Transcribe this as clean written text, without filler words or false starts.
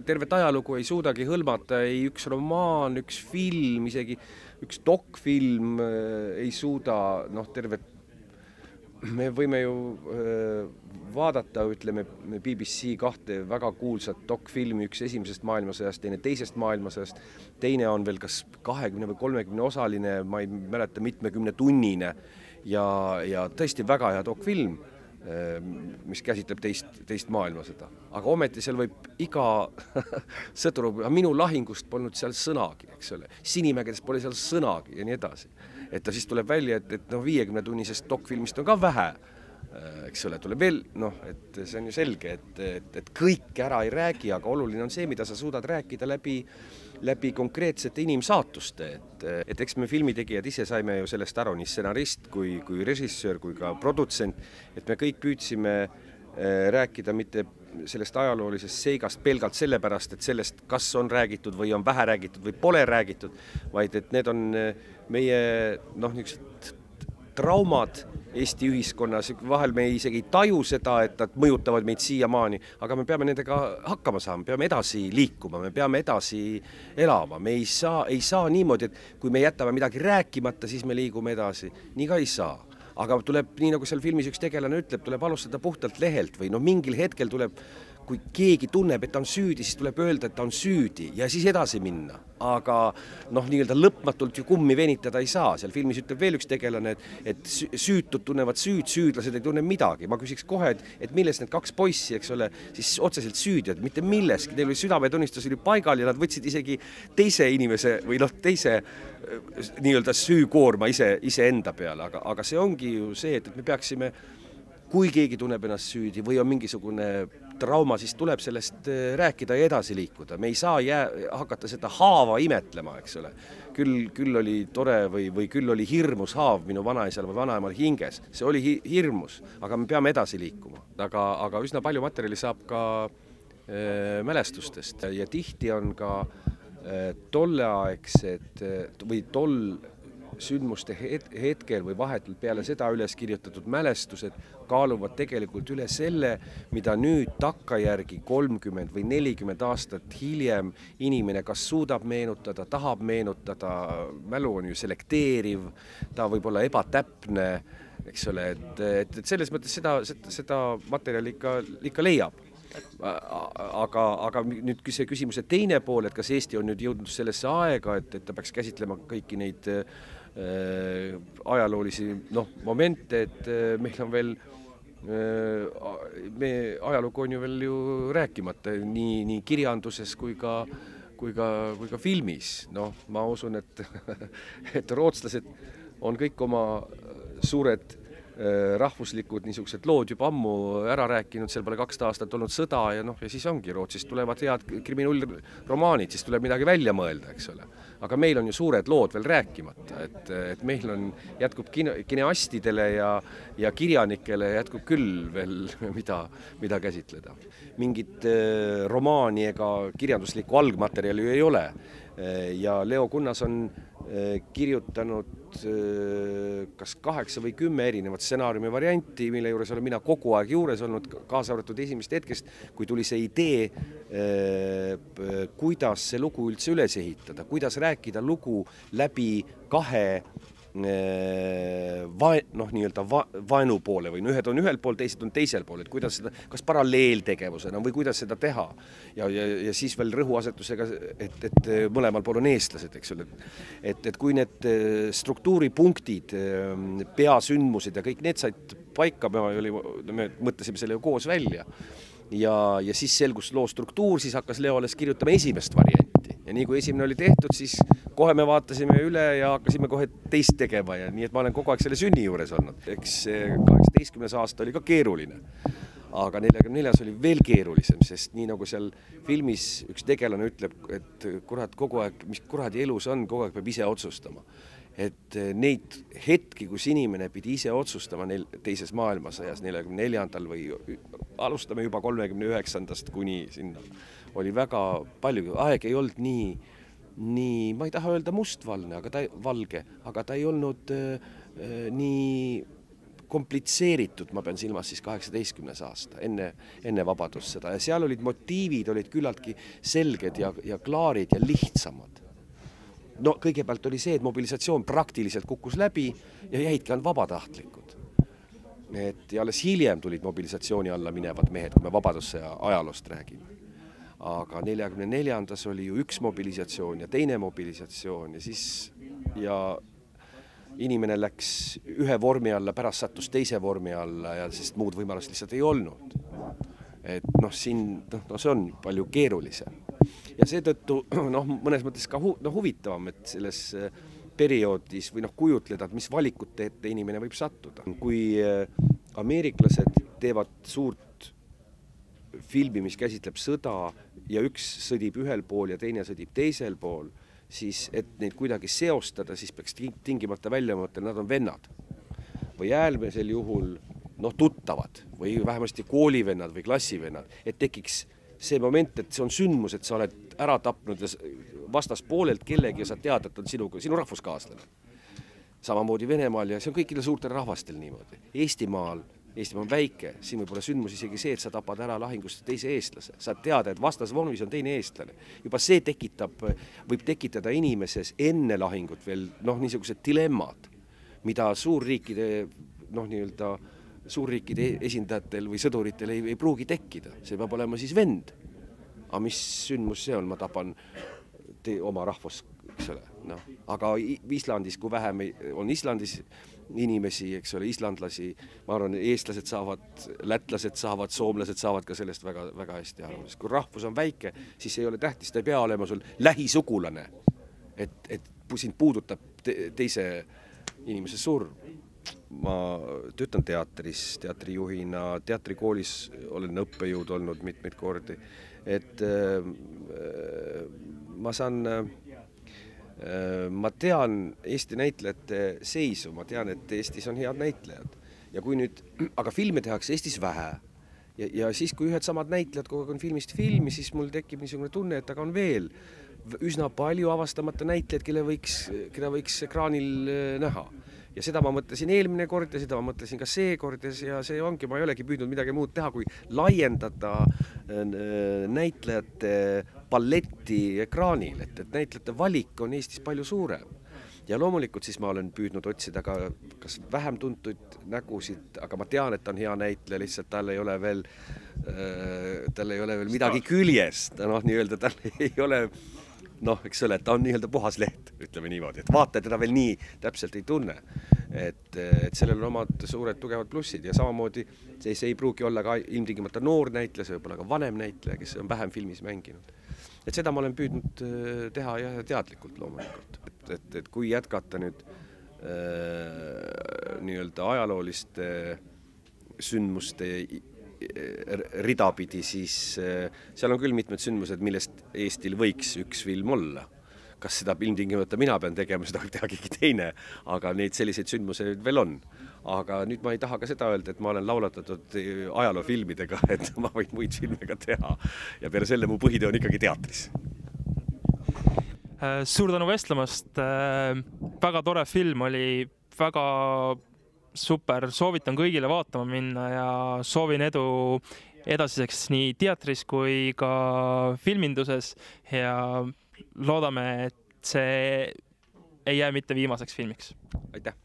Tervet ajalugu ei suudagi hõlmata, ei üks romaan, üks film, isegi üks dokfilm ei suuda, tervet, me võime ju vaadata, ütleme, BBC kahte väga kuulsat dokfilmi, üks esimesest maailmasõjast, teine teisest maailmasõjast, teine on veel kas 20 või 30 osaline, ma ei mäleta, mitmekümne tunnine ja tõesti väga hea dokfilm, mis käsitleb teist maailmasõda. Aga ometi seal võib iga sõdur, minu lahingust polnud seal sõnagi, eks ole. Sinimägedes pole seal sõnagi ja nii edasi. Et ta siis tuleb välja, et 50-tunnisest dokfilmist on ka vähe, eks ole, tuleb veel, et see on ju selge, et kõik ära ei räägi, aga oluline on see, mida sa suudad rääkida läbi konkreetsete inimsaatuste, et eks me filmitegijad ise saime ju sellest aru, nii stsenarist kui režissöör kui ka produtsent, et me kõik püüdsime rääkida mitte sellest ajaloolisest seigast pelgalt sellepärast, et sellest, kas on räägitud või on vähe räägitud või pole räägitud, vaid et need on meie niisugused traumad Eesti ühiskonnas, vahel me isegi ei taju seda, et nad mõjutavad meid siiamaani, aga me peame nendega hakkama saama, peame edasi liikuma, me peame edasi elama, me ei saa niimoodi, et kui me jätame midagi rääkimata, siis me liigume edasi, nii ka ei saa. Aga tuleb, nii nagu seal filmis üks tegelane ütleb, tuleb alustada puhtalt lehelt või mingil hetkel tuleb, kui keegi tunneb, et ta on süüdi, siis tuleb öelda, et ta on süüdi ja siis edasi minna. Aga nii-öelda lõpmatult ju kummi venitada ei saa. Seal filmis ütleb veel üks tegelane, et süütud tunnevad süüdlased ei tunne midagi. Ma küsiks kohe, et milles need kaks poissi, eks ole, siis otseselt süüdi, mitte milleski. Neil oli südametunnistus oli paigal ja nad võtsid isegi teise inimese või teise nii-öelda süükoorma ise enda peale. Aga see ongi ju see, et me peaksime, kui keegi tunneb ennast süüdi või on mingisugune trauma, siis tuleb sellest rääkida ja edasi liikuda. Me ei saa hakata seda haava imetlema, eks ole. Küll oli tore või küll oli hirmus haav minu vanaisal või vanaemal hinges. See oli hirmus, aga me peame edasi liikuma. Aga üsna palju materjali saab ka mälestustest ja tihti on ka tolleaegsed või sündmuste hetkel või vahetult peale seda üles kirjutatud mälestused kaaluvad tegelikult üle selle, mida nüüd takkajärgi 30 või 40 aastat hiljem inimene kas suudab meenutada, tahab meenutada, mälu on ju selekteeriv, ta võib olla ebatäpne, eks ole, et selles mõttes seda materjali ikka leiab. Aga nüüd see küsimuse teine pool, et kas Eesti on nüüd jõudnud sellesse aega, et ta peaks käsitlema kõiki neid ajaloolisi momente, et meil on veel ajalugu on ju veel ju rääkimata nii kirjanduses kui ka filmis. Ma usun, et rootslased on kõik oma suured rahvuslikud niisugused lood juba ammu ära rääkinud, seal pole 2 aastat olnud sõda ja siis ongi Rootsist tulevad head kriminaalromaanid, siis tuleb midagi välja mõelda, eks ole. Aga meil on ju suured lood veel rääkimata, et meil jätkub kineastidele ja kirjanikele jätkub küll veel mida käsitleda. Mingit romaani ega kirjanduslikku algmaterjali ei ole ja Leo Kunnas on kirjutanud kas 8 või 10 erinevat stsenaariumi varianti, mille juures olen mina kogu aeg juures olnud, kaasa arvatud esimest hetkest, kui tuli see idee, kuidas see lugu üldse üles ehitada, kuidas rääkida lugu läbi kahe nii-öelda vaenu poole või ühed on ühel pool, teised on teisel pool, et kuidas seda, kas paralleeltegevusena või kuidas seda teha ja siis veel rõhuasetusega, et mõlemal pool on eestlased, eks ole, et kui need struktuuripunktid, peasündmused ja kõik need said paika, me mõtlesime selle ju koos välja ja siis selgus loo struktuur, siis hakkas Leo alles kirjutama esimest varianti ja nii kui esimene oli tehtud, siis kohe me vaatasime üle ja hakkasime kohe teist tegema ja nii, et ma olen kogu aeg selle sünni juures olnud. Eks 18. aasta oli ka keeruline, aga 44. oli veel keerulisem, sest nii nagu seal filmis üks tegelane ütleb, et kurat kogu aeg, mis kuradi elus on, kogu aeg peab ise otsustama. Et neid hetki, kus inimene pidi ise otsustama teises maailmasõjas 44. või alustame juba 39. kuni sinna, oli väga palju, aeg ei olnud nii, ma ei taha öelda mustvalne, valge, aga ta ei olnud nii komplitseeritud, ma pean silmas siis 18. aasta, enne vabadussõda, ja seal olid motiivid olid küllaltki selged ja klaarid ja lihtsamad. No kõigepealt oli see, et mobilisatsioon praktiliselt kukkus läbi ja jäidki ainult vabatahtlikud. Ja alles hiljem tulid mobilisatsiooni alla minevad mehed, kui me vabadussõja ajaloost räägime. Aga 44. oli ju üks mobilisatsioon ja teine mobilisatsioon ja inimene läks ühe vormi alla, pärast sattus teise vormi alla, ja sest muud võimalust lihtsalt ei olnud. Et see on palju keerulisem. Ja seetõttu mõnes mõttes ka huvitavam, et selles perioodis või kujutleda, et mis valikut teete inimene võib sattuda. Kui ameeriklased teevad suurt filmi, mis käsitleb sõda ja üks sõdib ühel pool ja teine sõdib teisel pool, siis et neid kuidagi seostada, siis peaks tingimata välja mõtlema, nad on vennad. Või äärmisel juhul tuttavad või vähemasti koolivennad või klassivennad, et tekiks see moment, et see on sündmus, et sa oled ära tapnud vastaspoolelt kellegi ja sa tead, et on sinu rahvuskaaslane. Samamoodi Venemaal ja see on kõikidel suurtel rahvastel niimoodi. Eestimaal on väike, siin võib olla sündmus isegi see, et sa tapad ära lahingust teise eestlase. Sa tead, et vastasvormis on teine eestlane. Juba see võib tekitada inimeses enne lahingut veel niisugused dilemmad, mida suurriikide esindajatel või sõduritel ei pruugi tekkida. See peab olema siis vend. Aga mis sündmus see on? Ma tapan oma rahvus, eks ole. Aga Islandis, kui vähem on Islandis inimesi, eks ole, islandlasi, ma arvan, eestlased saavad, lätlased saavad, soomlased saavad ka sellest väga, väga hästi aru. Kui rahvus on väike, siis ei ole tähtis, ta ei pea olema sul lähisugulane, et sind puudutab teise inimese surm. Ma töötan teatris, teatrijuhina, teatrikoolis olen õppejõud olnud mitmeid kordi, et ma tean Eesti näitlejate seisu, ma tean, et Eestis on head näitlejad. Aga filme tehakse Eestis vähe. Ja siis, kui ühed samad näitlejad kogu aeg on filmist filmi, siis mul tekib niisugune tunne, et aga on veel üsna palju avastamata näitlejaid, keda võiks ekraanil näha. Ja seda ma mõtlesin eelmine kord ja seda ma mõtlesin ka see kord ja see ongi, ma ei olegi püüdnud midagi muud teha, kui laiendada näitlejate paletti ekraanil, et näitlejate valik on Eestis palju suurem. Ja loomulikult siis ma olen püüdnud otsida ka kas vähem tuntud nägusid, aga ma tean, et ta on hea näitleja, lihtsalt tal ei ole veel midagi küljest, nii-öelda tal ei ole eks ole, et ta on nii-öelda puhas leht, ütleme niimoodi, et vaata teda veel nii täpselt ei tunne, et sellel on omad suured tugevad plussid ja samamoodi see ei pruugi olla ka ilmtingimata noor näitleja, see võib olla ka vanem näitleja, kes on vähem filmis mänginud. Et seda ma olen püüdnud teha ja teadlikult loomulikult, et kui jätkata nüüd nii-öelda ajalooliste sündmuste ridapidi, siis seal on küll mitmed sündmused, millest Eestil võiks üks film olla. Kas seda ilmtingimata mina pean tegema, seda võib teha keegi teine, aga neid selliseid sündmuseid veel on. Aga nüüd ma ei taha ka seda öelda, et ma olen laulatatud ajaloofilmidega, et ma võin muid filme ka teha. Ja peale selle mu põhitöö on ikkagi teatris. Suur tänu vestlemast. Väga tore film oli, väga super, soovitan kõigile vaatama minna ja soovin edu edasiseks nii teatris kui ka filminduses ja loodame, et see ei jää mitte viimaseks filmiks. Aitäh!